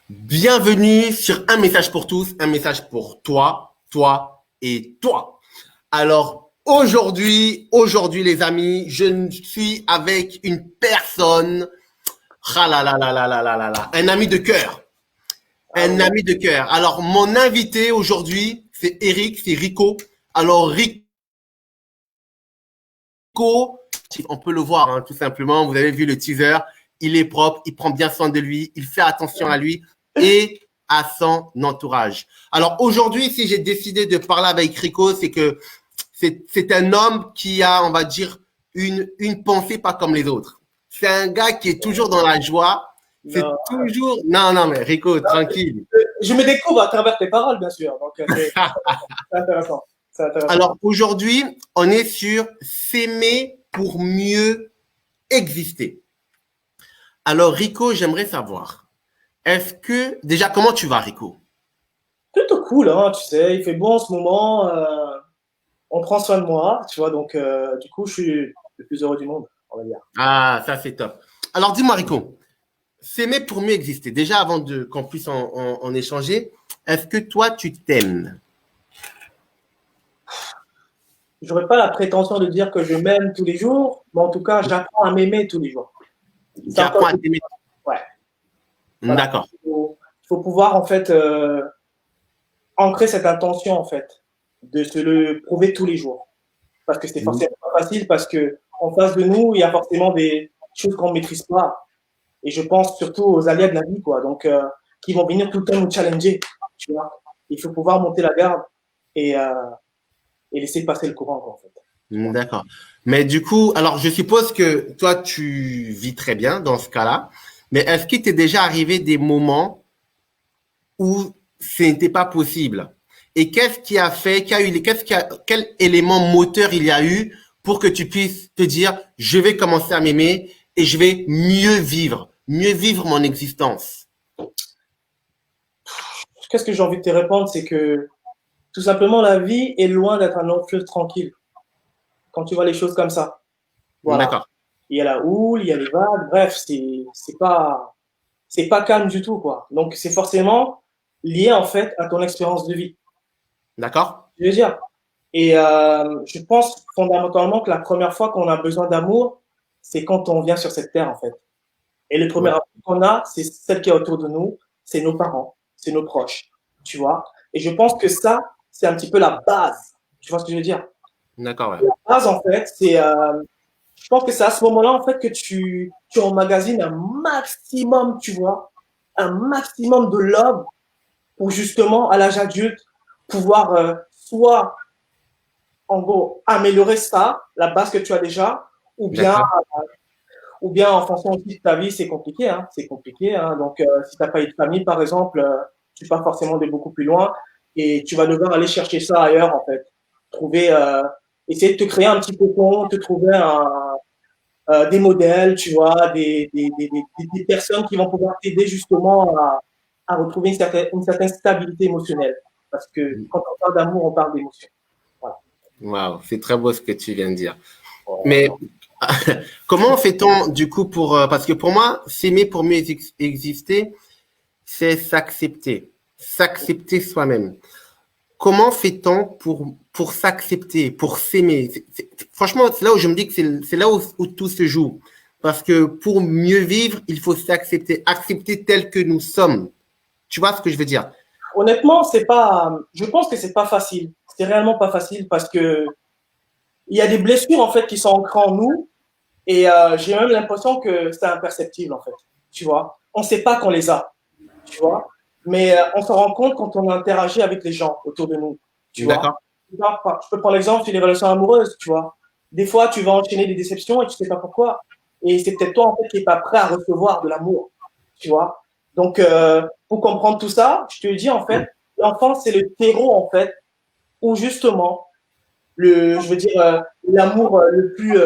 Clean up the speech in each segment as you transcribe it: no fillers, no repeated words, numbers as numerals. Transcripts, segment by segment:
Bienvenue sur Un message pour tous, un message pour toi, toi et toi. Alors aujourd'hui les amis, je suis avec une personne, ah là là là là là là là là, un ami de cœur, Ah un oui. ami de cœur. Alors mon invité aujourd'hui, c'est Eric, c'est Rico. Alors Rico, on peut le voir tout simplement, vous avez vu le teaser, il est propre, il prend bien soin de lui, il fait attention à lui et à son entourage. Alors aujourd'hui, si j'ai décidé de parler avec Rico, c'est que c'est un homme qui a, on va dire, une pensée pas comme les autres. C'est un gars qui est toujours dans la joie. Non. C'est toujours... Non, non, mais Rico, tranquille. Je me découvre à travers tes paroles, bien sûr. Donc, c'est intéressant. C'est intéressant. Alors aujourd'hui, on est sur s'aimer pour mieux exister. Alors Rico, j'aimerais savoir, est-ce que... Déjà, comment tu vas, Rico? Plutôt cool, hein, tu sais. Il fait bon en ce moment. On prend soin de moi, tu vois. Donc, du coup, je suis le plus heureux du monde, on va dire. Ah, ça c'est top. Alors dis-moi, Rico, s'aimer pour mieux exister. Déjà, avant qu'on puisse en échanger, est-ce que toi, tu t'aimes? J'aurais pas la prétention de dire que je m'aime tous les jours, mais en tout cas, j'apprends à m'aimer tous les jours. Tu C'est encore. apprends à t'aimer? Ouais. Voilà. D'accord. Il faut pouvoir, en fait, ancrer cette intention, en fait, de se le prouver tous les jours. Parce que c'est forcément pas facile, parce que en face de nous, il y a forcément des choses qu'on ne maîtrise pas. Et je pense surtout aux aléas de la vie, quoi. Donc, qui vont venir tout le temps nous challenger, tu vois. Il faut pouvoir monter la garde et, euh, et laisser passer le courant, quoi, en fait. Tu vois. D'accord. Mais du coup, alors je suppose que toi, tu vis très bien dans ce cas-là. Mais est-ce qu'il t'est déjà arrivé des moments où ce n'était pas possible? Et qu'est-ce qui a fait, quel élément moteur il y a eu pour que tu puisses te dire, je vais commencer à m'aimer et je vais mieux vivre mon existence? Qu'est-ce que j'ai envie de te répondre, c'est que tout simplement, la vie est loin d'être un long fleuve tranquille quand tu vois les choses comme ça. Voilà. D'accord. Il y a la houle, il y a les vagues, bref, c'est pas calme du tout, quoi. Donc, c'est forcément lié, en fait, à ton expérience de vie. D'accord? Je veux dire. Et je pense fondamentalement que la première fois qu'on a besoin d'amour, c'est quand on vient sur cette terre, en fait. Et le premier Ouais. amour qu'on a, c'est celle qui est autour de nous, c'est nos parents, c'est nos proches, tu vois. Et je pense que ça, c'est un petit peu la base. Tu vois ce que je veux dire? D'accord, ouais. La base, en fait, je pense que c'est à ce moment-là, en fait, que tu emmagasines un maximum, tu vois, un maximum de love pour justement, à l'âge adulte, pouvoir soit en gros, améliorer ça, la base que tu as déjà, ou bien, D'accord. ou bien en fonction aussi de ta vie, c'est compliqué, hein, c'est compliqué, hein. Donc, si tu n'as pas eu de famille, par exemple, tu pars forcément de beaucoup plus loin et tu vas devoir aller chercher ça ailleurs, en fait. Trouver, essayer de te créer un petit cocon, te trouver des modèles, tu vois, des personnes qui vont pouvoir t'aider justement à retrouver une certaine stabilité émotionnelle. Parce que quand on parle d'amour, on parle d'émotion. Voilà. Waouh, c'est très beau ce que tu viens de dire. Mais Ouais. comment fait-on du coup pour... parce que pour moi, s'aimer pour mieux exister, c'est s'accepter. S'accepter soi-même. Comment fait-on pour s'accepter, pour s'aimer? Franchement, c'est là où je me dis que c'est là où tout se joue. Parce que pour mieux vivre, il faut s'accepter, accepter tel que nous sommes. Tu vois ce que je veux dire? Honnêtement, je pense que c'est pas facile. C'est réellement pas facile parce que il y a des blessures en fait qui sont ancrées en nous et j'ai même l'impression que c'est imperceptible en fait. Tu vois, on sait pas qu'on les a. Tu vois, mais on se rend compte quand on interagit avec les gens autour de nous. Tu vois, D'accord? je peux prendre l'exemple sur les relations amoureuses. Tu vois, des fois tu vas enchaîner des déceptions et tu sais pas pourquoi. Et c'est peut-être toi en fait qui est pas prêt à recevoir de l'amour. Tu vois, donc pour comprendre tout ça, je te dis en fait, l'enfance c'est le terreau en fait où justement je veux dire, l'amour le plus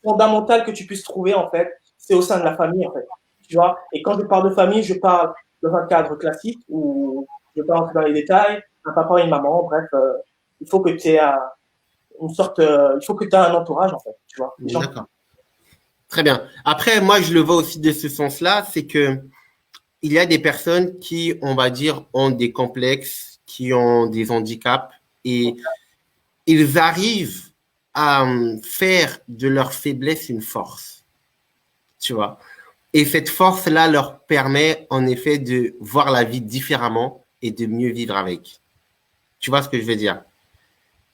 fondamental que tu puisses trouver, en fait, c'est au sein de la famille, en fait. Tu vois. Et quand je parle de famille, je parle dans un cadre classique où je ne vais pas rentrer dans les détails, un papa et une maman, bref, il faut que tu aies il faut que tu aies un entourage, en fait, tu vois. Des gens. D'accord. Très bien. Après, moi, je le vois aussi de ce sens-là, c'est que il y a des personnes qui, on va dire, ont des complexes, qui ont des handicaps et ils arrivent à faire de leur faiblesse une force, tu vois. Et cette force-là leur permet en effet de voir la vie différemment et de mieux vivre avec. Tu vois ce que je veux dire?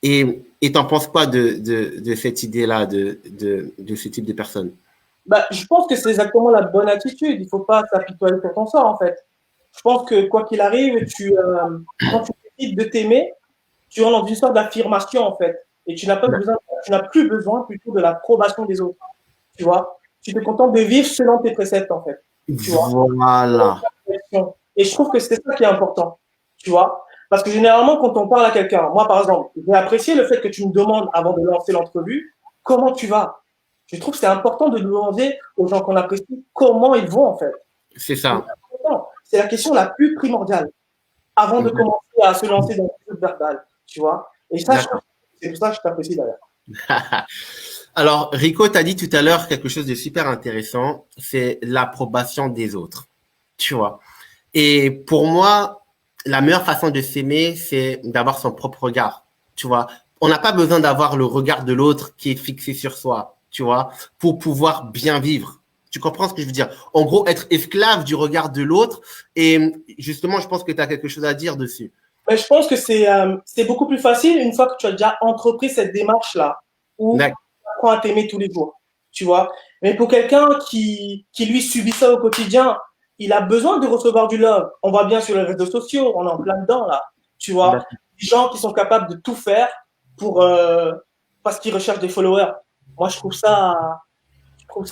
Et t'en penses quoi de cette idée-là, de ce type de personnes? Bah, je pense que c'est exactement la bonne attitude. Il ne faut pas s'apitoyer sur ton sort, en fait. Je pense que quoi qu'il arrive, quand tu décides de t'aimer, tu rentres dans une sorte d'affirmation, en fait. Et tu n'as plus besoin plutôt de l'approbation des autres. Tu vois? Tu te contentes de vivre selon tes préceptes, en fait. Tu vois? Voilà. Et je trouve que c'est ça qui est important. Tu vois? Parce que généralement, quand on parle à quelqu'un, moi, par exemple, j'ai apprécié le fait que tu me demandes avant de lancer l'entrevue, comment tu vas? Je trouve que c'est important de demander aux gens qu'on apprécie comment ils vont, en fait. C'est ça. C'est la question la plus primordiale avant de commencer à se lancer dans le jeu verbal, tu vois. Et ça, c'est pour ça que je t'apprécie d'ailleurs. Alors, Rico t'a dit tout à l'heure quelque chose de super intéressant, c'est l'approbation des autres, tu vois. Et pour moi, la meilleure façon de s'aimer, c'est d'avoir son propre regard, tu vois. On n'a pas besoin d'avoir le regard de l'autre qui est fixé sur soi, tu vois, pour pouvoir bien vivre. Tu comprends ce que je veux dire? En gros, être esclave du regard de l'autre. Et justement, je pense que tu as quelque chose à dire dessus. Mais je pense que c'est beaucoup plus facile une fois que tu as déjà entrepris cette démarche-là, où tu apprends à t'aimer tous les jours, tu vois. Mais pour quelqu'un qui lui subit ça au quotidien, il a besoin de recevoir du love. On voit bien sur les réseaux sociaux, on est en plein dedans là, tu vois. Des gens qui sont capables de tout faire pour parce qu'ils recherchent des followers. Moi, franchement, je trouve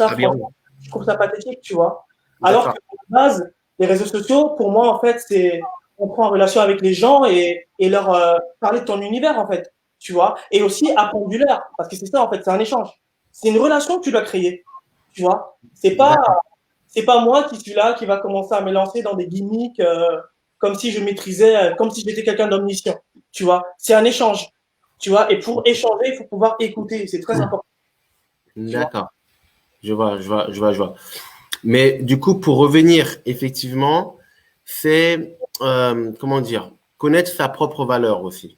ça pathétique, tu vois. Alors que de base, les réseaux sociaux, pour moi, en fait, c'est on prend en relation avec les gens et leur parler de ton univers, en fait, tu vois. Et aussi apprendre du leur, parce que c'est ça, en fait, c'est un échange. C'est une relation que tu dois créer, tu vois. C'est pas moi qui suis là, qui va commencer à me lancer dans des gimmicks comme si je maîtrisais, comme si j'étais quelqu'un d'omniscient, tu vois. C'est un échange, tu vois. Et pour échanger, il faut pouvoir écouter, c'est très important. D'accord. Je vois. Mais du coup, pour revenir, effectivement, c'est, comment dire, connaître sa propre valeur aussi.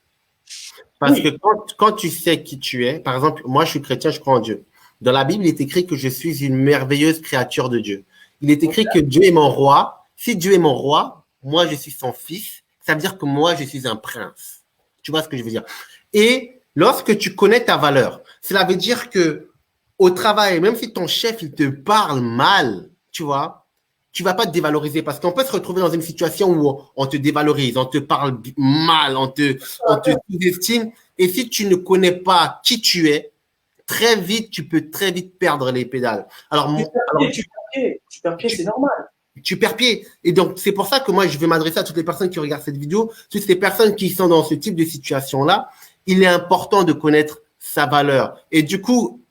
Parce que quand tu sais qui tu es, par exemple, moi je suis chrétien, je crois en Dieu. Dans la Bible, il est écrit que je suis une merveilleuse créature de Dieu. Il est écrit que Dieu est mon roi. Si Dieu est mon roi, moi je suis son fils. Ça veut dire que moi je suis un prince. Tu vois ce que je veux dire? Et lorsque tu connais ta valeur, cela veut dire que au travail, même si ton chef il te parle mal, tu vois, tu vas pas te dévaloriser parce qu'on peut se retrouver dans une situation où on te dévalorise, on te parle mal, on te sous-estime. Et si tu ne connais pas qui tu es, très vite, tu peux très vite perdre les pédales. Tu perds pied, c'est normal. Tu perds pied. Et donc, c'est pour ça que moi, je vais m'adresser à toutes les personnes qui regardent cette vidéo, toutes les personnes qui sont dans ce type de situation-là. Il est important de connaître sa valeur. Et du coup,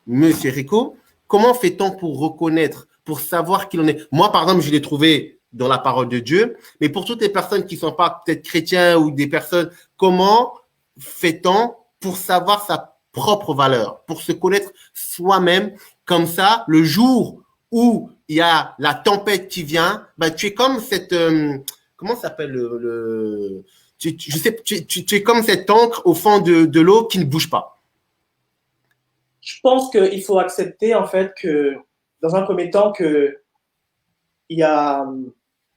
Monsieur Rico, comment fait-on pour reconnaître, pour savoir qui l'on est? Moi, par exemple, je l'ai trouvé dans la parole de Dieu, mais pour toutes les personnes qui ne sont pas peut-être chrétiens ou des personnes, comment fait-on pour savoir sa propre valeur, pour se connaître soi-même? Comme ça, le jour où il y a la tempête qui vient, bah, tu es comme cette, comment s'appelle je sais, tu es comme cette encre au fond de l'eau qui ne bouge pas. Je pense qu'il faut accepter en fait que, dans un premier temps, que il y a,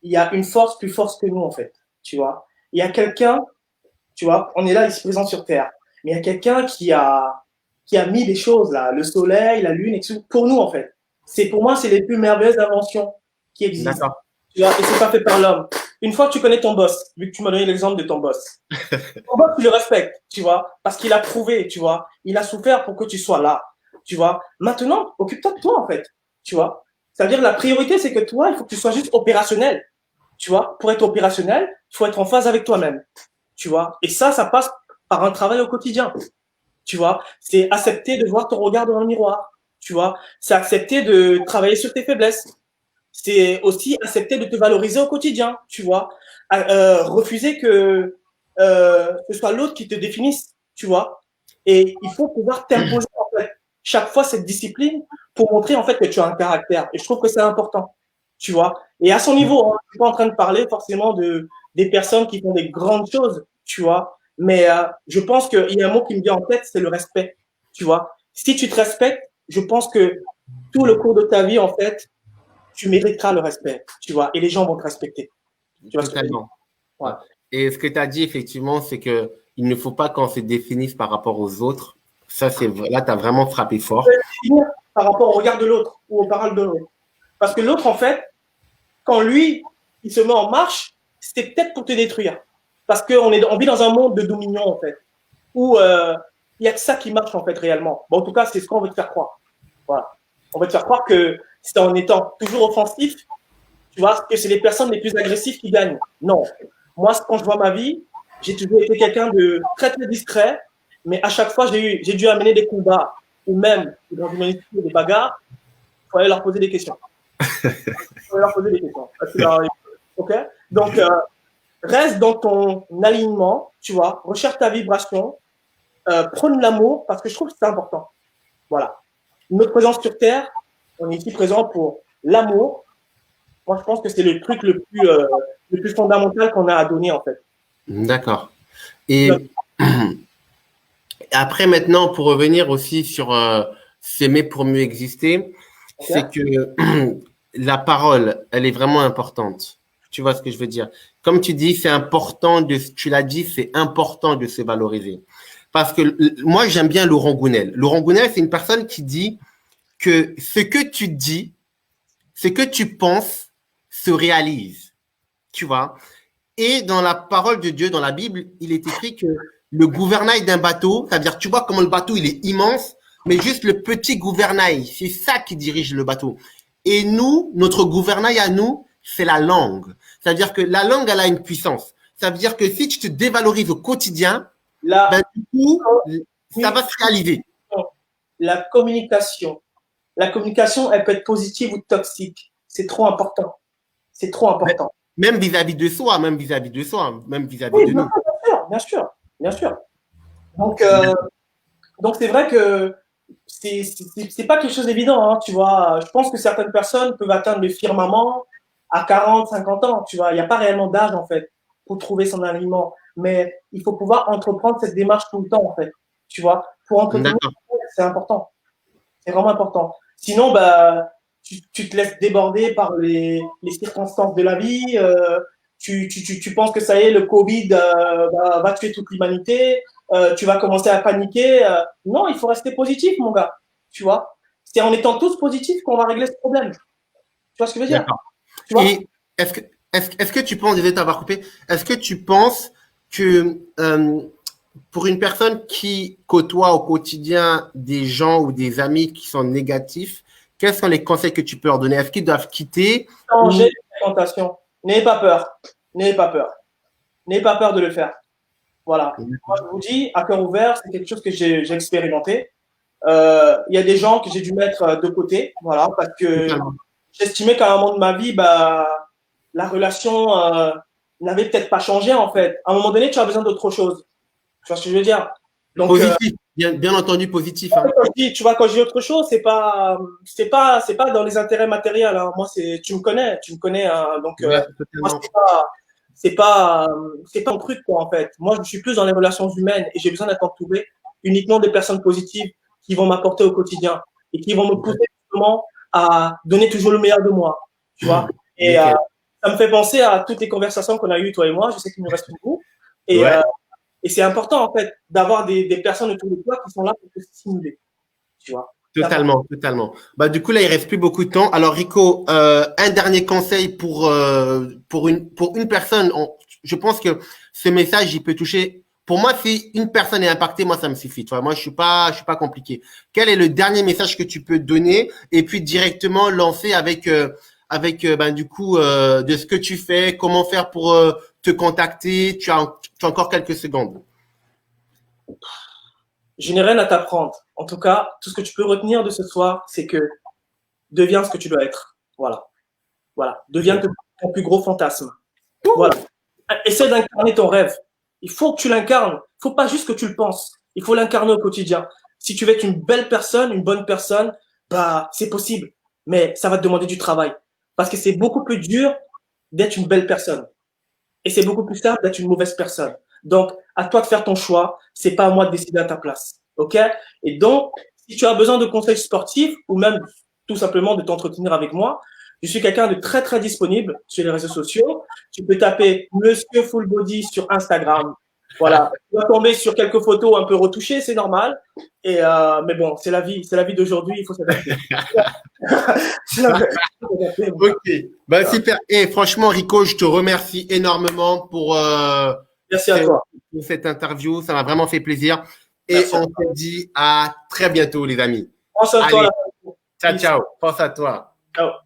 il y a une force plus forte que nous en fait. Tu vois, il y a quelqu'un, tu vois, on est là ici présent sur Terre, mais il y a quelqu'un qui a mis des choses là, le soleil, la lune et tout pour nous en fait. C'est pour moi c'est les plus merveilleuses inventions qui existent. Tu vois, et c'est pas fait par l'homme. Une fois que tu connais ton boss, vu que tu m'as donné l'exemple de ton boss, tu le respectes, tu vois, parce qu'il a prouvé, tu vois, il a souffert pour que tu sois là, tu vois. Maintenant, occupe-toi de toi, en fait, tu vois. C'est-à-dire, la priorité, c'est que toi, il faut que tu sois juste opérationnel, tu vois. Pour être opérationnel, il faut être en phase avec toi-même, tu vois. Et ça passe par un travail au quotidien, tu vois. C'est accepter de voir ton regard dans le miroir, tu vois. C'est accepter de travailler sur tes faiblesses. C'est aussi accepter de te valoriser au quotidien, tu vois. Refuser que ce soit l'autre qui te définisse, tu vois. Et il faut pouvoir t'imposer en fait chaque fois cette discipline pour montrer en fait que tu as un caractère. Et je trouve que c'est important. tu vois. Et à son niveau, hein, je suis pas en train de parler forcément des personnes qui font des grandes choses, tu vois. Mais je pense qu'il y a un mot qui me vient en tête, c'est le respect, tu vois. Si tu te respectes, je pense que tout le cours de ta vie, en fait, tu mériteras le respect, tu vois. Et les gens vont te respecter. Tu vois ce que je veux dire? Totalement. Ouais. Ouais. Et ce que tu as dit, effectivement, c'est que il ne faut pas qu'on se définisse par rapport aux autres. Ça, là, tu as vraiment frappé fort. Par rapport au regard de l'autre ou aux paroles de l'autre. Parce que l'autre, en fait, quand lui, il se met en marche, c'est peut-être pour te détruire. Parce qu'on vit dans un monde de dominion, en fait, où il n'y a que ça qui marche, en fait, réellement. Bon, en tout cas, c'est ce qu'on veut te faire croire. Voilà. On veut te faire croire que c'est en étant toujours offensif, tu vois, que c'est les personnes les plus agressives qui gagnent. Non. Moi, quand je vois ma vie, j'ai toujours été quelqu'un de très, très discret, mais à chaque fois, j'ai dû amener des combats, ou même, dans une ministère, des bagarres, il faut aller leur poser des questions. Leur poser des questions. Ok. Donc, reste dans ton alignement, tu vois, recherche ta vibration, prône l'amour, parce que je trouve que c'est important. Voilà. Notre présence sur Terre, on est ici présent pour l'amour. Moi, je pense que c'est le truc le plus fondamental qu'on a à donner, en fait. D'accord. Et après, maintenant, pour revenir aussi sur s'aimer pour mieux exister, Okay. c'est que la parole, elle est vraiment importante. Tu vois ce que je veux dire? Comme tu dis, c'est important tu l'as dit, c'est important de se valoriser. Parce que moi, j'aime bien Laurent Gounel. Laurent Gounel, c'est une personne qui dit que ce que tu dis, ce que tu penses, se réalise. Tu vois? Et dans la parole de Dieu, dans la Bible, il est écrit que le gouvernail d'un bateau, c'est-à-dire, tu vois comment le bateau, il est immense, mais juste le petit gouvernail, c'est ça qui dirige le bateau. Et nous, notre gouvernail à nous, c'est la langue. C'est-à-dire que la langue, elle a une puissance. Ça veut dire que si tu te dévalorises au quotidien, ben, du coup, ça va se réaliser. La communication, elle peut être positive ou toxique. C'est trop important. C'est trop important. Même vis-à-vis de soi, même vis-à-vis de soi, même vis-à-vis oui, de nous. Bien sûr, bien sûr. Donc, c'est vrai que c'est pas quelque chose d'évident, hein, tu vois. Je pense que certaines personnes peuvent atteindre le firmament à 40, 50 ans, tu vois. Il n'y a pas réellement d'âge, en fait, pour trouver son alignement. Mais il faut pouvoir entreprendre cette démarche tout le temps, en fait, tu vois. Pour entretenir, c'est important. C'est vraiment important. Sinon, bah, tu te laisses déborder par les circonstances de la vie. Tu penses que ça y est, le Covid va tuer toute l'humanité. Tu vas commencer à paniquer. Non, il faut rester positif, mon gars. Tu vois, c'est en étant tous positifs qu'on va régler ce problème. Tu vois ce que je veux dire? Tu vois? Et est-ce que tu penses, désolé de t'avoir coupé, est-ce que tu penses que pour une personne qui côtoie au quotidien des gens ou des amis qui sont négatifs, quels sont les conseils que tu peux leur donner? Est-ce qu'ils doivent quitter? Changer de fréquentation. N'ayez pas peur. N'ayez pas peur. N'ayez pas peur de le faire. Voilà. Moi, je vous dis, à cœur ouvert, c'est quelque chose que j'ai expérimenté. Il y a des gens que j'ai dû mettre de côté, voilà, parce que j'estimais qu'à un moment de ma vie, bah, la relation n'avait peut-être pas changé, en fait. À un moment donné, tu as besoin d'autre chose. Tu vois ce que je veux dire? Donc, positif, bien entendu, positif. Hein. Tu vois, quand je dis autre chose, c'est pas dans les intérêts matériels. Hein. Moi, tu me connais. Hein. Donc, moi, c'est pas un truc, quoi, en fait. Moi, je suis plus dans les relations humaines et j'ai besoin d'être entouré uniquement des personnes positives qui vont m'apporter au quotidien et qui vont me pousser justement à donner toujours le meilleur de moi. Tu vois? Et ça me fait penser à toutes les conversations qu'on a eues, toi et moi. Je sais qu'il nous reste beaucoup. Et c'est important, en fait, d'avoir des personnes autour de toi qui sont là pour te stimuler. Tu vois? Totalement. Bah, du coup, là, il reste plus beaucoup de temps. Alors, Rico, un dernier conseil pour une personne. Je pense que ce message, il peut toucher. Pour moi, si une personne est impactée, moi, ça me suffit. Tu vois, moi, je suis pas compliqué. Quel est le dernier message que tu peux donner et puis directement lancer avec du coup de ce que tu fais, comment faire pour te contacter. Tu as encore quelques secondes. Je n'ai rien à t'apprendre. En tout cas, tout ce que tu peux retenir de ce soir, c'est que deviens ce que tu dois être. Voilà. Deviens ton plus gros fantasme. Voilà. Essaie d'incarner ton rêve. Il faut que tu l'incarnes. Il faut pas juste que tu le penses. Il faut l'incarner au quotidien. Si tu veux être une belle personne, une bonne personne, bah, c'est possible. Mais ça va te demander du travail. Parce que c'est beaucoup plus dur d'être une belle personne. Et c'est beaucoup plus simple d'être une mauvaise personne. Donc, à toi de faire ton choix. C'est pas à moi de décider à ta place. OK? Et donc, si tu as besoin de conseils sportifs ou même tout simplement de t'entretenir avec moi, je suis quelqu'un de très, très disponible sur les réseaux sociaux. Tu peux taper Monsieur Full Body sur Instagram. Voilà. Tu vas tomber sur quelques photos un peu retouchées, c'est normal. Et mais bon, c'est la vie d'aujourd'hui, il faut s'adapter. Ok, bah, super. Et franchement, Rico, je te remercie énormément Merci à toi. pour cette interview. Ça m'a vraiment fait plaisir. Et Merci à on toi. se dit à très bientôt, les amis. Pense à toi. Allez, Là. ciao, ciao. Pense à toi. Ciao.